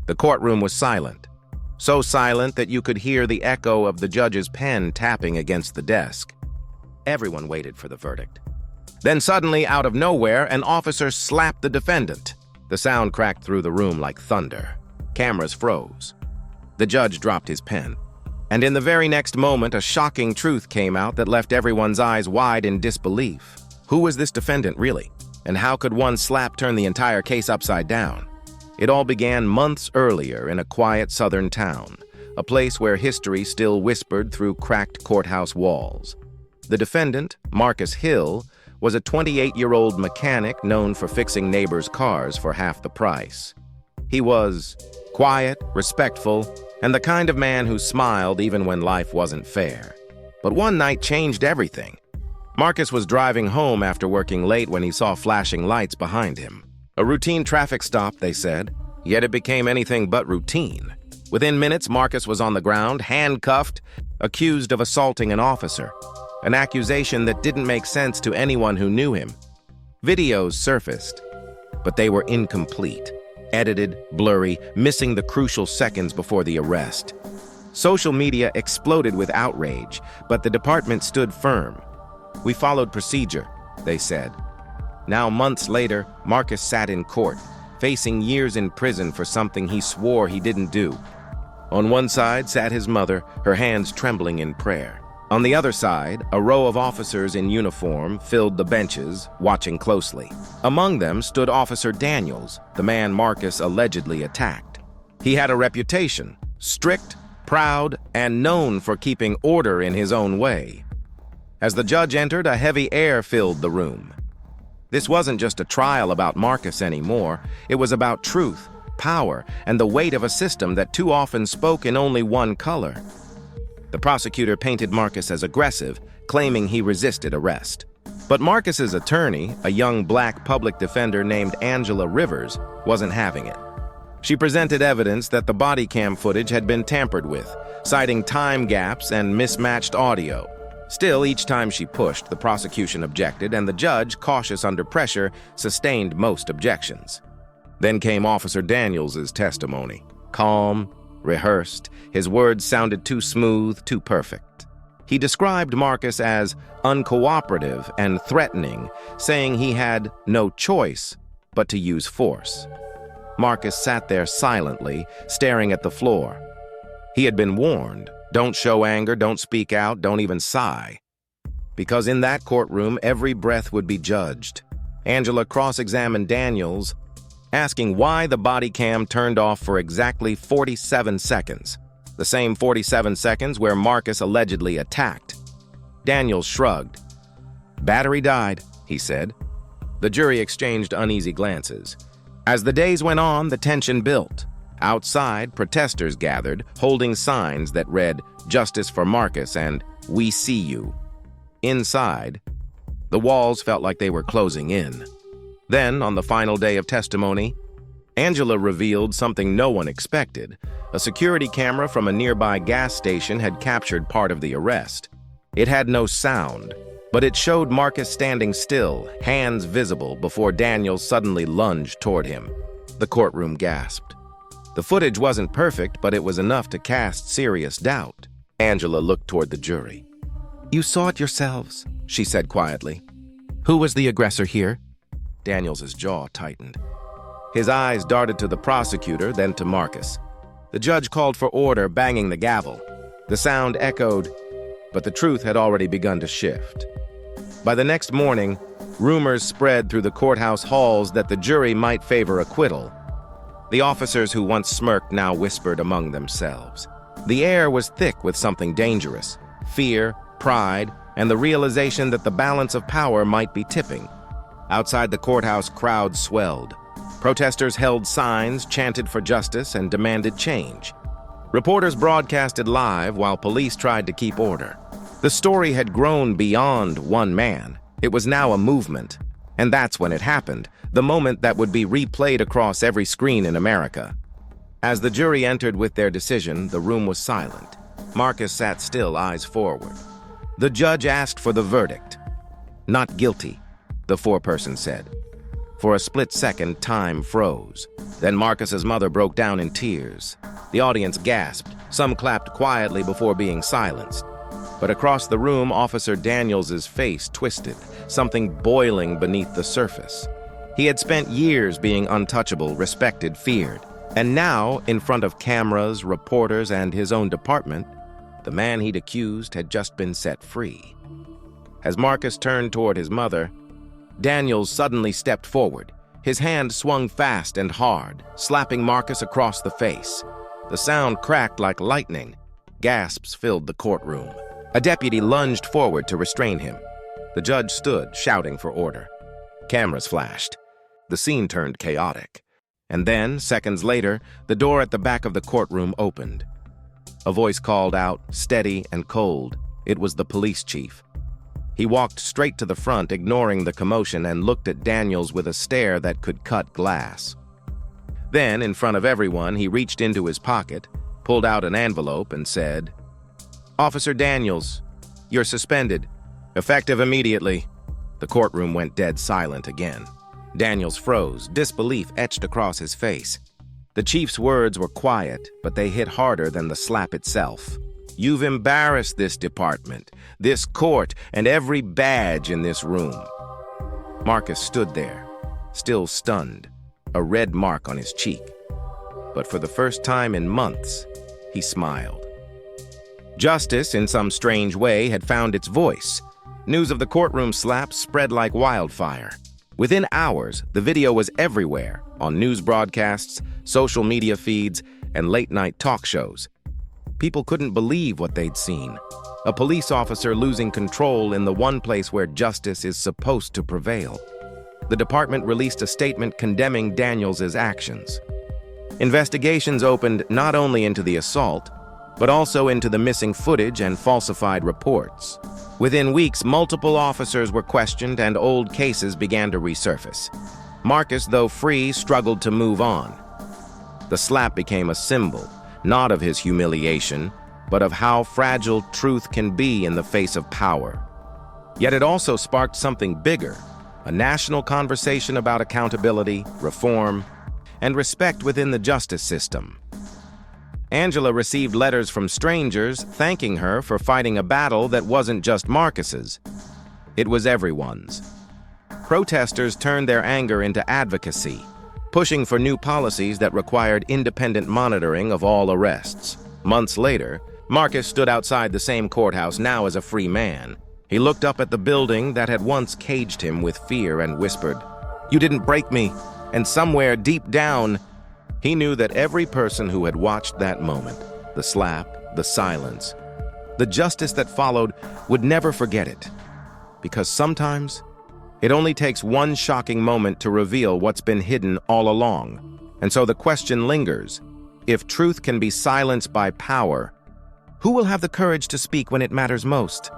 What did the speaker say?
The courtroom was silent, so silent that you could hear the echo of the judge's pen tapping against the desk. Everyone waited for the verdict. Then suddenly, out of nowhere, an officer slapped the defendant. The sound cracked through the room like thunder. Cameras froze. The judge dropped his pen. And in the very next moment, a shocking truth came out that left everyone's eyes wide in disbelief. Who was this defendant, really? And how could one slap turn the entire case upside down? It all began months earlier in a quiet southern town, a place where history still whispered through cracked courthouse walls. The defendant, Marcus Hill, was a 28-year-old mechanic known for fixing neighbors' cars for half the price. He was quiet, respectful, and the kind of man who smiled even when life wasn't fair. But one night changed everything. Marcus was driving home after working late when he saw flashing lights behind him. A routine traffic stop, they said, yet it became anything but routine. Within minutes, Marcus was on the ground, handcuffed, accused of assaulting an officer, an accusation that didn't make sense to anyone who knew him. Videos surfaced, but they were incomplete, edited, blurry, missing the crucial seconds before the arrest. Social media exploded with outrage, but the department stood firm. "We followed procedure," they said. Now, months later, Marcus sat in court, facing years in prison for something he swore he didn't do. On one side sat his mother, her hands trembling in prayer. On the other side, a row of officers in uniform filled the benches, watching closely. Among them stood Officer Daniels, the man Marcus allegedly attacked. He had a reputation, strict, proud, and known for keeping order in his own way. As the judge entered, a heavy air filled the room. This wasn't just a trial about Marcus anymore. It was about truth, power, and the weight of a system that too often spoke in only one color. The prosecutor painted Marcus as aggressive, claiming he resisted arrest. But Marcus's attorney, a young black public defender named Angela Rivers, wasn't having it. She presented evidence that the body cam footage had been tampered with, citing time gaps and mismatched audio. Still, each time she pushed, the prosecution objected, and the judge, cautious under pressure, sustained most objections. Then came Officer Daniels' testimony. Calm, rehearsed, his words sounded too smooth, too perfect. He described Marcus as uncooperative and threatening, saying he had no choice but to use force. Marcus sat there silently, staring at the floor. He had been warned. Don't show anger, don't speak out, don't even sigh. Because in that courtroom, every breath would be judged. Angela cross-examined Daniels, asking why the body cam turned off for exactly 47 seconds, the same 47 seconds where Marcus allegedly attacked. Daniels shrugged. "Battery died," he said. The jury exchanged uneasy glances. As the days went on, the tension built. Outside, protesters gathered, holding signs that read, "Justice for Marcus" and "We see you." Inside, the walls felt like they were closing in. Then, on the final day of testimony, Angela revealed something no one expected. A security camera from a nearby gas station had captured part of the arrest. It had no sound, but it showed Marcus standing still, hands visible, before Daniels suddenly lunged toward him. The courtroom gasped. The footage wasn't perfect, but it was enough to cast serious doubt. Angela looked toward the jury. "You saw it yourselves," she said quietly. "Who was the aggressor here?" Daniels' jaw tightened. His eyes darted to the prosecutor, then to Marcus. The judge called for order, banging the gavel. The sound echoed, but the truth had already begun to shift. By the next morning, rumors spread through the courthouse halls that the jury might favor acquittal. The officers who once smirked now whispered among themselves. The air was thick with something dangerous: fear, pride, and the realization that the balance of power might be tipping. Outside the courthouse, crowds swelled. Protesters held signs, chanted for justice, and demanded change. Reporters broadcasted live while police tried to keep order. The story had grown beyond one man. It was now a movement. And that's when it happened, the moment that would be replayed across every screen in America. As the jury entered with their decision, the room was silent. Marcus sat still, eyes forward. The judge asked for the verdict. "Not guilty," the foreperson said. For a split second, time froze. Then Marcus's mother broke down in tears. The audience gasped. Some clapped quietly before being silenced. But across the room, Officer Daniels's face twisted, something boiling beneath the surface. He had spent years being untouchable, respected, feared. And now, in front of cameras, reporters, and his own department, the man he'd accused had just been set free. As Marcus turned toward his mother, Daniels suddenly stepped forward. His hand swung fast and hard, slapping Marcus across the face. The sound cracked like lightning. Gasps filled the courtroom. A deputy lunged forward to restrain him. The judge stood, shouting for order. Cameras flashed. The scene turned chaotic. And then, seconds later, the door at the back of the courtroom opened. A voice called out, steady and cold. It was the police chief. He walked straight to the front, ignoring the commotion, and looked at Daniels with a stare that could cut glass. Then, in front of everyone, he reached into his pocket, pulled out an envelope, and said, "Officer Daniels, you're suspended. Effective immediately." The courtroom went dead silent again. Daniels froze, disbelief etched across his face. The chief's words were quiet, but they hit harder than the slap itself. "You've embarrassed this department, this court, and every badge in this room." Marcus stood there, still stunned, a red mark on his cheek. But for the first time in months, he smiled. Justice, in some strange way, had found its voice. News of the courtroom slap spread like wildfire. Within hours, the video was everywhere, on news broadcasts, social media feeds, and late-night talk shows. People couldn't believe what they'd seen. A police officer losing control in the one place where justice is supposed to prevail. The department released a statement condemning Daniels' actions. Investigations opened not only into the assault, but also into the missing footage and falsified reports. Within weeks, multiple officers were questioned and old cases began to resurface. Marcus, though free, struggled to move on. The slap became a symbol, not of his humiliation, but of how fragile truth can be in the face of power. Yet it also sparked something bigger, a national conversation about accountability, reform, and respect within the justice system. Angela received letters from strangers thanking her for fighting a battle that wasn't just Marcus's. It was everyone's. Protesters turned their anger into advocacy, pushing for new policies that required independent monitoring of all arrests. Months later, Marcus stood outside the same courthouse, now as a free man. He looked up at the building that had once caged him with fear and whispered, "You didn't break me." And somewhere deep down, he knew that every person who had watched that moment, the slap, the silence, the justice that followed, would never forget it. Because sometimes, it only takes one shocking moment to reveal what's been hidden all along. And so the question lingers, if truth can be silenced by power, who will have the courage to speak when it matters most?